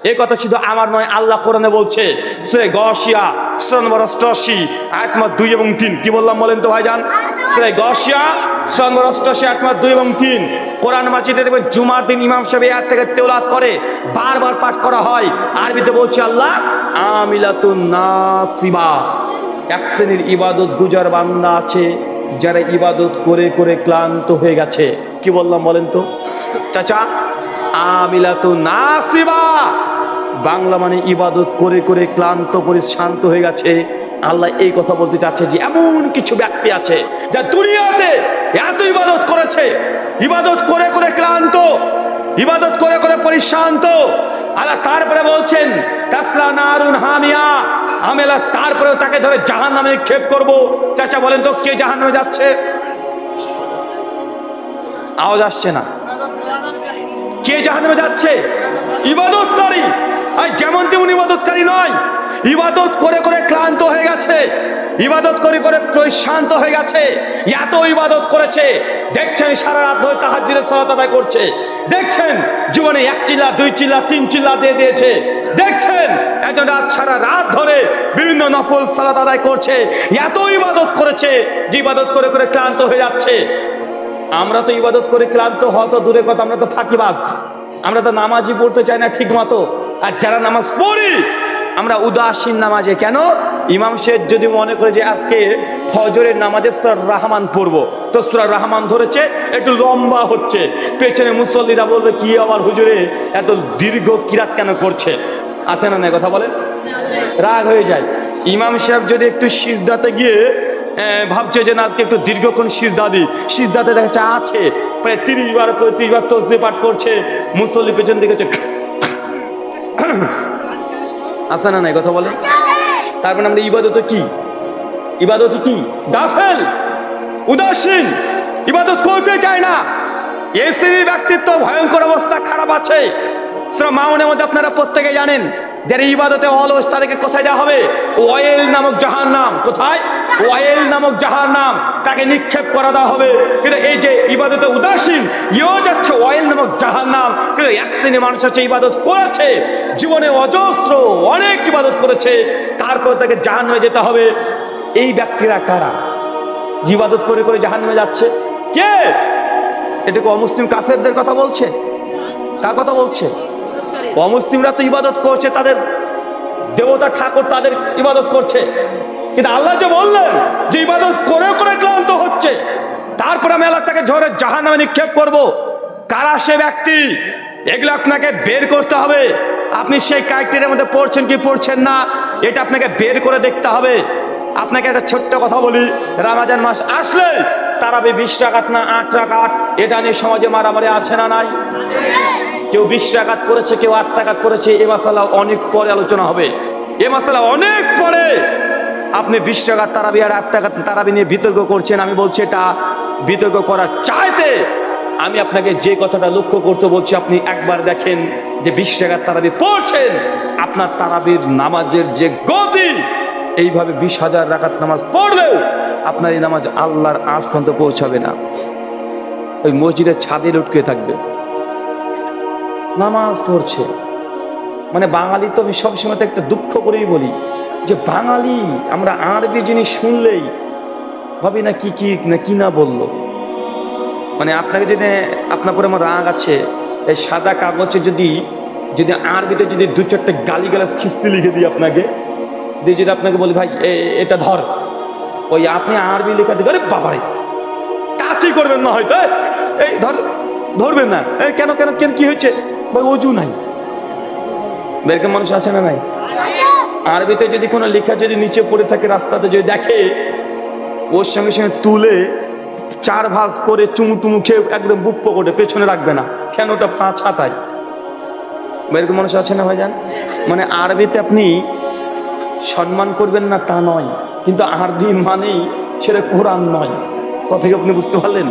এই কথা শুধু আমার নয়, আল্লাহ কোরআনে বলছে সূরা গাশিয়া সূরা নম্বর 88 আয়াত নম্বর 2 এবং 3। কি বললাম বলেন তো ভাইজান? সূরা গাশিয়া সূরা নম্বর 88 আয়াত নম্বর 2 এবং 3। কোরআন মাজিদে দেখবেন জুমার দিন ইমাম সাহেব এই আয়াতটাকে তেলাওয়াত করে, বারবার পাঠ করা হয়। আরবিতে বলছে আল্লাহ আমিলাতুন নাসিবা, এক শ্রেণীর ইবাদত গুজার বান্দা আছে যারা ইবাদত করে করে ক্লান্ত হয়ে গেছে। কি বললাম বলেন তো চাচা? আমিলাতুন নাসিবা, বাংলা মানে ইবাদত করে করে ক্লান্ত পরিশ্রান্ত হয়ে গেছে। আল্লাহ এই কথা বলতে চাচ্ছে যে এমন কিছু ব্যক্তি আছে যা দুনিয়াতে এত ইবাদত করেছে, ইবাদত করে করে ক্লান্ত, ইবাদত করে করে পরিশ্রান্ত। আল্লাহ তারপরে বলছেন তাসলা নারুন হামিয়া, আমি আল্লাহ তারপরেও তাকে ধরে জাহান্নামে নিক্ষেপ করব। চাচা বলেন তো কে জাহান্নামে যাচ্ছে? আওয়াজ আসছে না। কে জাহান্নামে যাচ্ছে? ইবাদতকারী। আর যেমন তেমন ইবাদতকারী নয়, ইবাদত করে করে ক্লান্ত হয়ে গেছে, ইবাদত করে করে পরিশ্রান্ত হয়ে গেছে। এত ইবাদত করেছে, দেখছেন সারা রাত ধরে তাহাজ্জুদের সালাত আদায় করছে, দেখছেন জীবনে 1 চিল্লা 2 চিল্লা 3 চিল্লা দিয়ে দিয়েছে, দেখছেন একজন রাত সারা রাত ধরে বিভিন্ন নফল সালাত আদায় করছে। এত ইবাদত করেছে যে ইবাদত করে করে ক্লান্ত হয়ে যাচ্ছে। আমরা তো ইবাদত করে ক্লান্ত হওয়া তো দূরের কথা, আমরা তো ফাঁকিবাজ, আমরা তো নামাজই পড়তে চাই না ঠিক মতো। আর যারা নামাজ পড়ি আমরা উদাসীন নামাজে। কেন? ইমাম সাহেব যদি মনে করে যে আজকে ফজরের নামাজে সূরা রহমান পড়বো, তো সূরা রহমান ধরেছে একটু লম্বা হচ্ছে, পেছনে মুসল্লিরা বলবে কি আবার হুজুরে এত দীর্ঘ কিরাত কেন করছে? আছে না নাই কথা বলেন? রাগ হয়ে যায়। ইমাম সাহেব যদি একটু সিজদাতে গিয়ে ভাবছে যে না আজকে একটু দীর্ঘক্ষণ সিজদা দিই, সিজদাতে দেখা যাচ্ছে আছে প্রায় 30 বার 35 বার তাসবিহ পাঠ করছে, মুসল্লি পেছন দিকে আছে না নাই কথা বলে? তারপরে আমরা ইবাদত কি? ইবাদত কি? গাফেল, উদাসীন, ইবাদত করতে চায় না। এই শ্রেণীর ব্যক্তিত্ব ভয়ঙ্কর অবস্থা, খারাপ আছে। সূরা মাউনের মধ্যে আপনারা প্রত্যেকে জানেন যারা ইবাদতে অলস তাদেরকে কোথায় দেওয়া হবে? ওয়াইল নামক জাহান্নাম। কোথায়? ওয়াইল নামক জাহান্নাম, তাকে নিক্ষেপ করা দেওয়া হবে। কিন্তু এই যে ইবাদতে উদাসীন, ইও যাচ্ছে ওয়াইল নামক জাহান্নাম। কিন্তু এক শ্রেণীর মানুষ আছে ইবাদত করেছে, জীবনে অজস্র অনেক ইবাদত করেছে, তারপর তাকে জাহান্নামে যেতে হবে। এই ব্যক্তিরা কারা? ইবাদত করে করে জাহান্নামে যাচ্ছে কে? এটুকু অমুসলিম কাফেরদের কথা বলছে? কার কথা বলছে? অমুসলিমরা তো ইবাদত করছে, তাদের দেবতা ঠাকুর তাদের ইবাদত করছে। কিন্তু আল্লাহ যে বললেন যে ইবাদত করে করে ক্লান্ত হচ্ছে, তারপর আমি আল্লাহ তাকে ঝড়ে জাহান্নামে নিক্ষেপ করব। কারা সে ব্যক্তি? এগুলো আপনাকে বের করতে হবে। আপনি সেই ক্রাইটেরিয়ার মধ্যে পড়ছেন কি পড়ছেন না, এটা আপনাকে বের করে দেখতে হবে। আপনাকে একটা ছোট্ট কথা বলি, রমজান মাস আসলে তারাবি 20 রাকাত না 8 রাকাত, এটা নিয়ে সমাজে মারামারি আছে না নাই? কেউ 20 রাকাত করেছে, কেউ 8 রাকাত করেছে। এ মাসালা অনেক পরে আলোচনা হবে, এ মাসালা অনেক পরে। আপনি 20 রাকাত তারাবি আর 8 রাকাত তারাবি নিয়ে বিতর্ক করছেন। আমি বলছি এটা বিতর্ক করার চাইতে আমি আপনাকে যে কথাটা লক্ষ্য করতে বলছি, আপনি একবার দেখেন যে 20 রাকাত তারাবি পড়ছেন, আপনার তারাবির নামাজের যে গতি, এইভাবে 20,000 রাকাত নামাজ পড়লেও আপনার এই নামাজ আল্লাহর আরশ পর্যন্ত পৌঁছাবে না। ওই মসজিদের ছাদে লটকে থাকবে। নামাজ পড়ছে মানে বাঙালি তো আমি সবসময় তো একটা দুঃখ করেই বলি যে বাঙালি আমরা আরবি জিনিস শুনলেই ভাবি না কি কি না কি না বললো। মানে আপনাকে যদি আপনার পরে আমার রাগ আছে, এই সাদা কাগজে যদি যদি আরবিতে যদি 2-4টা গালিগালাজ খিস্তি লিখে দিই আপনাকে, দিয়ে যদি আপনাকে বলি ভাই এটা ধর, ওই আপনি আরবি লেখা দিবেন, আরে বাবারে কাজই করবেন না হয়তো, এই ধরবেন না। এই কেন কেন কেন কি হয়েছে ভাই? অজু নাই। এরকম মানুষ আছে না নাই? আরবিতে যদি কোনো লেখা যদি নিচে পড়ে থাকে রাস্তাতে যদি দেখে, ওর সঙ্গে সঙ্গে তুলে 4 ভাঁজ করে চুমু টুমু খেয়ে একদম বুক পকেটে পেছনে রাখবে না। কেন? ওটা 5 হাতায়। এরকম মানুষ আছে না ভাইজান? মানে আরবিতে আপনি সম্মান করবেন না তা নয়, কিন্তু আরবি মানেই সেটা কোরআন নয়। কথা কি আপনি বুঝতে পারলেন?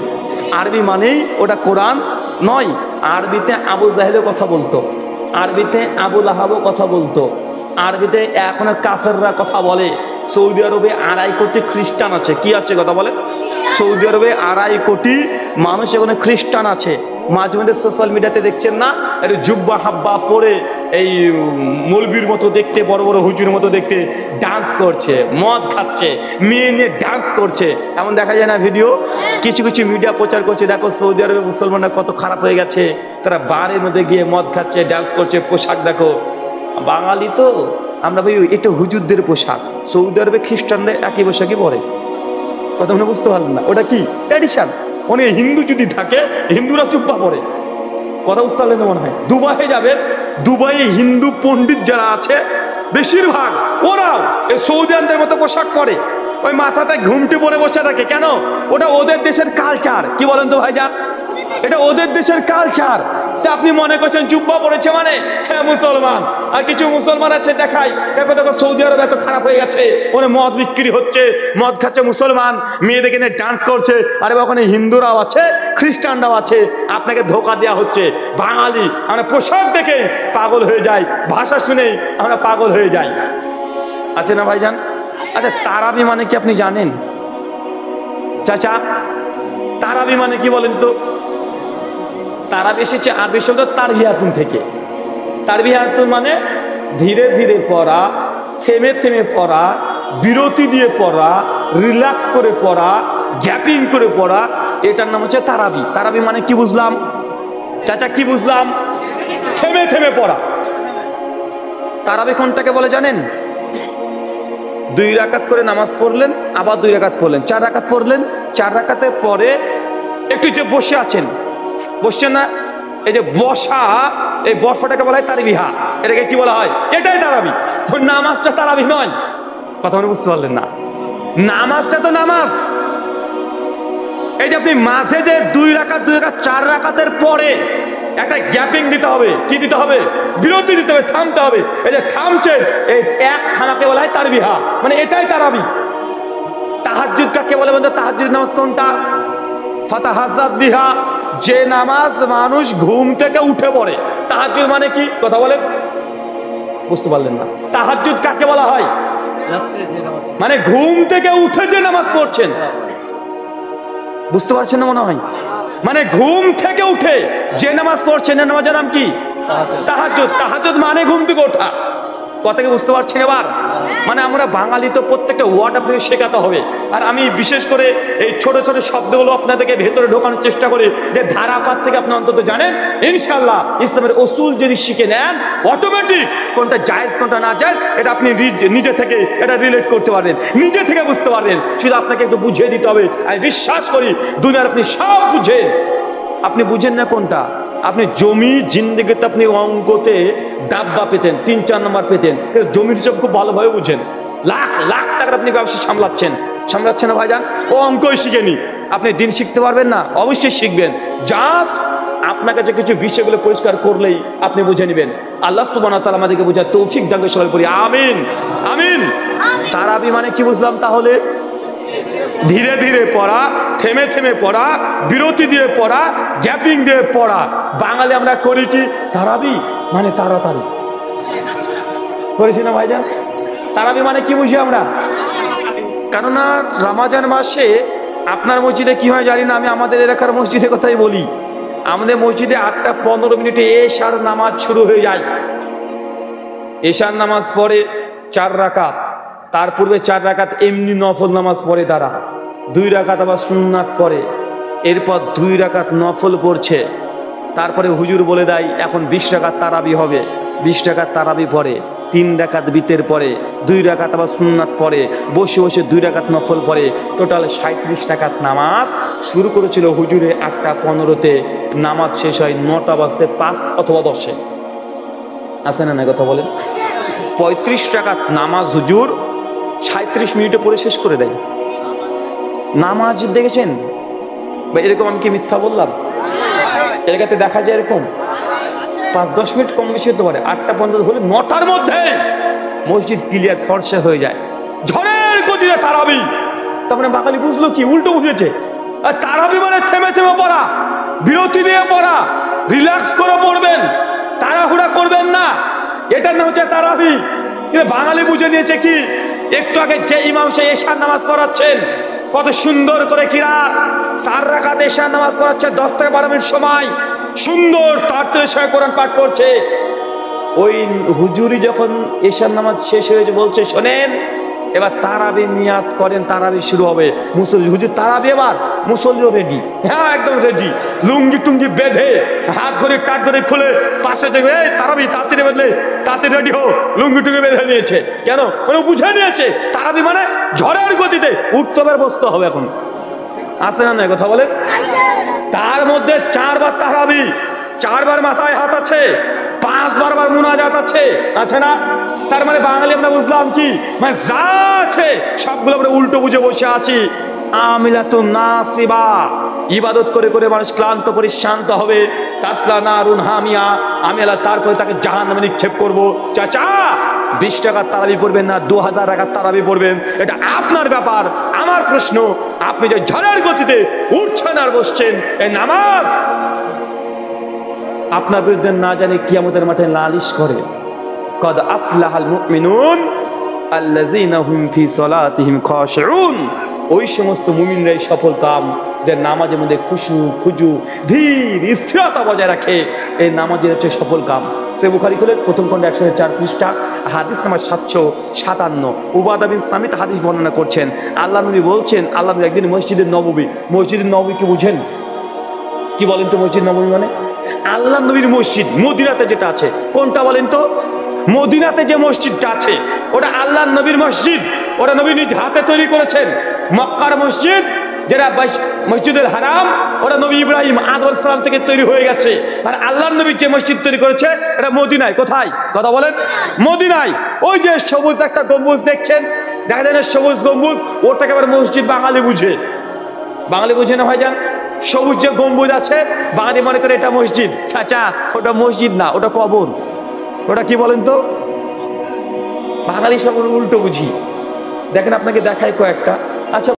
আরবি মানেই ওটা কোরআন নয়। আরবিতে আবু জাহেলও কথা বলতো, আরবিতে আবু লাহাবও কথা বলতো, আরবিতে এখন কাফেররা কথা বলে। সৌদি আরবে 2.5 কোটি খ্রিস্টান আছে। কি আছে কথা বলে? সৌদি আরবে 2.5 কোটি মানুষ এখানে খ্রিস্টান আছে। মাঝে মধ্যে সোশ্যাল মিডিয়াতে দেখছেন না, একটু জুব্বা হাব্বা পরে এই মৌলবীর মতো দেখতে, বড় বড় হুজুর মতো দেখতে ডান্স করছে, মদ খাচ্ছে, মেয়ে নিয়ে ডান্স করছে, এমন দেখা যায় না ভিডিও? কিছু কিছু মিডিয়া প্রচার করছে, দেখো সৌদি আরবে মুসলমানরা কত খারাপ হয়ে গেছে, তারা বারের মধ্যে গিয়ে মদ খাচ্ছে, ডান্স করছে, পোশাক দেখো। বাঙালি তো আমরা ভাই, এটা হুজুরদের পোশাক। সৌদি আরবে খ্রিস্টানরা একই পোশাকই পরে, কথা মনে বুঝতে পারলেন না? ওটা কি ট্র্যাডিশন। মানে হিন্দু যদি থাকে, হিন্দুরা চুপ্পা পরে, কথা বুঝতে পারলেন না মনে হয়? দুবাইয়ে যাবেন, দুবাইয়ে হিন্দু পণ্ডিত যারা আছে বেশিরভাগ ওরাও এই সৌদিয়ানদের মতো পোশাক পরে, ওই মাথাতে ঘুমটি পরে বসে থাকে। কেন? ওটা ওদের দেশের কালচার। কি বলেন তো ভাইজান? এটা ওদের দেশের কালচার। তা আপনি মনে করছেন জুব্বা পড়েছে মানে হ্যাঁ মুসলমান? আর কিছু মুসলমান আছে দেখায়, দেখো দেখো সৌদি আরব এত খারাপ হয়ে গেছে, ওখানে মদ বিক্রি হচ্ছে, মদ খাচ্ছে মুসলমান, মেয়েদেরকে নিয়ে ডান্স করছে। আরে ওখানে হিন্দুরাও আছে, খ্রিস্টানরাও আছে, আপনাকে ধোকা দেওয়া হচ্ছে। বাঙালি আমরা পোশাক দেখে পাগল হয়ে যাই, ভাষা শুনেই আমরা পাগল হয়ে যাই, আছে না ভাইজান? আচ্ছা, তারাবি মানে কি আপনি জানেন চাচা? তারাবি মানে কি বলেন তো? তারাবি এসেছে আরবি শব্দ তারবিয়াতুন থেকে। তারবিয়াতুন মানে ধীরে ধীরে পড়া, থেমে থেমে পড়া, বিরতি দিয়ে পড়া, রিল্যাক্স করে পড়া, গ্যাপিং করে পড়া, এটার নাম হচ্ছে তারাবি। তারাবি মানে কি বুঝলাম চাচা? কি বুঝলাম? থেমে থেমে পড়া। তারাবি কোনটাকে বলে জানেন? 2 রাকাত করে নামাজ পড়লেন, আবার 2 রাকাত পড়লেন, 4 রাকাত পড়লেন, 4 রাকাতের পরে একটু যে বসে আছেন, বসছেন না, এই যে বসা, এই বসাটাকে বলা হয় তারাবিহা। এটাকে কি বলা হয়? এটাই তারাবি। ওই নামাজটা তারাবি নয়, কথা মনে বুঝতে পারলেন না? নামাজটা তো নামাজ। এই যে আপনি মাঝে যে 2 রাকাত 4 রাকাতের পরে একটা গ্যাপিং দিতে হবে। কি দিতে হবে? বিরতি দিতে হবে, থামতে হবে। এই যে থামছেন, এই এক থামাকে বলা হয় তারবিহা, মানে এটাই তারাবি। তাহাজ্জুদ কাকে বলে বলতে? তাহাজ্জুদ নামাজ কোনটা? ফাতাহাজ্জাত বিহা, যে নামাজ মানুষ ঘুম থেকে উঠে পড়ে। তাহাজ্জুদ মানে কি? কথা বলেন, বুঝতে পারলেন না? তাহাজ্জুদ কাকে বলা হয়? মানে ঘুম থেকে উঠে যে নামাজ পড়ছেন, বুঝতে পারছেন না মনে হয়? মানে ঘুম থেকে উঠে যে নামাজ পড়ছেন, নামাজের নাম কি? তাহাজ্জুদ। তাহাজ্জুদ মানে ঘুম থেকে ওঠা। কথাকে বুঝতে পারছেন এবার? মানে আমরা বাঙালি তো প্রত্যেকটা ওয়ার্ড আপনাকে শেখাতে হবে। আর আমি বিশেষ করে এই ছোট ছোট শব্দগুলো আপনাদেরকে ভেতরে ঢোকানোর চেষ্টা করি, যে ধারাপাত থেকে আপনি অন্তত জানেন। ইনশাআল্লাহ ইসলামের উসুল যদি শিখে নেন, অটোমেটিক কোনটা জায়েজ কোনটা না জায়েজ এটা আপনি নিজে থেকে এটা রিলেট করতে পারবেন, নিজে থেকে বুঝতে পারবেন। শুধু আপনাকে একটু বুঝিয়ে দিতে হবে। আমি বিশ্বাস করি দুনিয়ার আপনি সব বুঝেন। আপনি বুঝেন না কোনটা? আপনি জমি জিন্দেগিতে আপনি অঙ্কতে ডাব্বা পেতেন, 3-4 নম্বর পেতেন, জমির হিসাব খুব ভালোভাবে বুঝেন। লাখ লাখ টাকার আপনি ব্যবসা সামলাচ্ছেন না ভাইজান? ও অঙ্কই শিখেনি, আপনি দিন শিখতে পারবেন না? অবশ্যই শিখবেন। জাস্ট আপনার কাছে কিছু বিষয়গুলো পরিষ্কার করলেই আপনি বুঝে নেবেন। আল্লাহ সুবহানাহু ওয়া তাআলা আমাদেরকে বোঝার তৌফিক দান করে, সবাই বলি আমিন আমিন। তারাবি মানে কি বুঝলাম তাহলে? ধীরে ধীরে পড়া, থেমে থেমে পড়া, বিরতি দিয়ে পড়া, গ্যাপিং দিয়ে পড়া। বাঙালি আমরা করি কি? তারাবি মানে তাড়াতাড়ি করেছি না ভাইজান? তারাবি মানে কি বুঝি আমরা? কেননা রমজান মাসে আপনার মসজিদে কি হয় জানি না, আমি আমাদের এলাকার মসজিদের কথাই বলি। আমাদের মসজিদে 8টা 15 মিনিটে এশার নামাজ শুরু হয়ে যায়। এশার নামাজ পড়ে 4 রাকাত, তার পূর্বে 4 রাকাত এমনি নফল নামাজ পড়ে তারা, 2 রাকাত আবার সুন্নাত পড়ে, এরপর 2 রাকাত নফল পড়ছে। তারপরে হুজুর বলে দেয় এখন 20 রাকাত তারাবি হবে। 20 রাকাত তারাবি পড়ে, 3 রাকাত বিতের পরে, 2 রাকাত আবার সুন্নাত পড়ে, বসে বসে 2 রাকাত নফল পড়ে। টোটাল 37 রাকাত নামাজ শুরু করেছিল হুজুরে 8টা 15-তে, নামাজ শেষ হয় 9টা বাজতে 5 অথবা 10-এ। আছে না? কথা বলেন। 35 রাকাত নামাজ হুজুর 37 মিনিটে পড়ে শেষ করে দেয়। নামাজ দেখেছেন বা এরকম? আমি কি মিথ্যা বললাম? এলাকাতে দেখা যায় এরকম 5-10 মিনিট কম বেশি হতে পারে। 8টা 15 হলে 9টার মধ্যে মসজিদ ক্লিয়ার ফর্সা হয়ে যায়। ঝড়ের গতিতে তারাবি। তারপরে বাঙালি বুঝলো কি? উল্টো বুঝেছে। আর তারাবি মানে থেমে থেমে পড়া, বিরতি নিয়ে পড়া, রিল্যাক্স করে পড়বেন, তাড়াহুড়া করবেন না, এটার নাম হচ্ছে তারাবি। কিন্তু বাঙালি বুঝে নিয়েছে কি? একটু আগে যে ইমাম সে এশার নামাজ পড়াচ্ছেন, কত সুন্দর করে কিরাত 4 রাকাত এশার নামাজ পড়াচ্ছে 10 থেকে 12 মিনিট সময়, সুন্দর তাড়াতাড়ি সঙ্গে কোরআন পাঠ করছে। ওই হুজুরি যখন এশার নামাজ শেষ হয়েছে বলছে, শোনেন এবার তারাবি নিয়াত করেন, তারাবি শুরু হবে। মুসল্লি হুজুর তারাবি, এবার মুসল্লিও রেডি, হ্যাঁ একদম রেডি, লুঙ্গি টুঙ্গি বেঁধে হাত ধরে টাট ধরে খুলে পাশে যাবে, এই তারাবি তাড়াতাড়ি বেঁধলে তাড়াতাড়ি রেডি হো, লুঙ্গি টুঙ্গি বেঁধে নিয়েছে। কেন? মানে বুঝে নিয়েছে তারাবি মানে ঝড়ের গতিতে উঠতে হবে, বসতে হবে। এখন আসে না কথা বলেন? তার মধ্যে 4 বার তারাবি, 4 বার মাথায় হাত আছে, 5 বার মুনাজাত আছে, আছে না? তার মানে বাঙালি আমরা বুঝলাম কি, মানে যা আছে সবগুলো আমরা উল্টো বুঝে বসে আছি। আমিলাতুন নাসিবা, ইবাদত করে করে মানুষ ক্লান্ত পরিশ্রান্ত হবে। তাসলা নারুন হামিয়া, আমি আল্লাহ তারপরে তাকে জাহান্নামে নিক্ষেপ করব। চাচা 20 টাকার তারাবি পড়বেন না 2000 টাকার তারাবি পড়বেন, এটা আপনার ব্যাপার। আমার প্রশ্ন, আপনি যে ঝড়ের গতিতে উঠছেন আর বসছেন, এই নামাজ আপনার বিরুদ্ধে না জানি কিয়ামতের মাঠে নালিশ করে। কদ আফলাহাল মুমিনুন আল্লাযীনা হুম ফি সালাতিহিম খাশিউন, ওই সমস্ত মুমিনরাই সফল কাম যে নামাজের মধ্যে খুশু খুজু ধীর স্থিরতা বজায় রাখে। এই নামাজের হচ্ছে সফল কাম। সে বুখারী খুলে প্রথম খণ্ডে 104 পৃষ্ঠা, হাদিস নাম্বার 757। উবাদা বিন সামিত হাদিস বর্ণনা করছেন। আল্লাহ নবী বলছেন, আল্লাহ নবী একদিন মসজিদে নববী কি বুঝেন? কি বলেন তো মসজিদ নববী মানে? আল্লাহ নবীর মসজিদ মদিনাতে যেটা আছে, কোনটা বলেন তো? মদিনাতে যে মসজিদটা আছে ওটা আল্লাহ নবীর মসজিদ, ওটা নবী নিজ হাতে তৈরি করেছেন। মক্কার মসজিদ যেটা মসজিদুল হারাম, ওটা নবী ইব্রাহিম আলাইহিস সালাম থেকে তৈরি হয়ে গেছে। আর আল্লাহ নবী যে মসজিদ তৈরি করেছে এটা মদিনায়। কোথায়? কথা বলেন। মদিনায়। ওই যে সবুজ একটা গম্বুজ দেখছেন, দেখা যায় না সবুজ গম্বুজ, ওটাকে আবার মসজিদ বাঙালি বুঝে। বাঙালি বুঝে না ভাইজান? সবুজ যে গম্বুজ আছে বাঙালি মনে করে এটা মসজিদ। চাচা ওটা মসজিদ না, ওটা কবর। ওটা কি বলেন তো? বাঙালি সব উল্টো বুঝি। দেখেন আপনাকে দেখায় কয়েকটা। আচ্ছা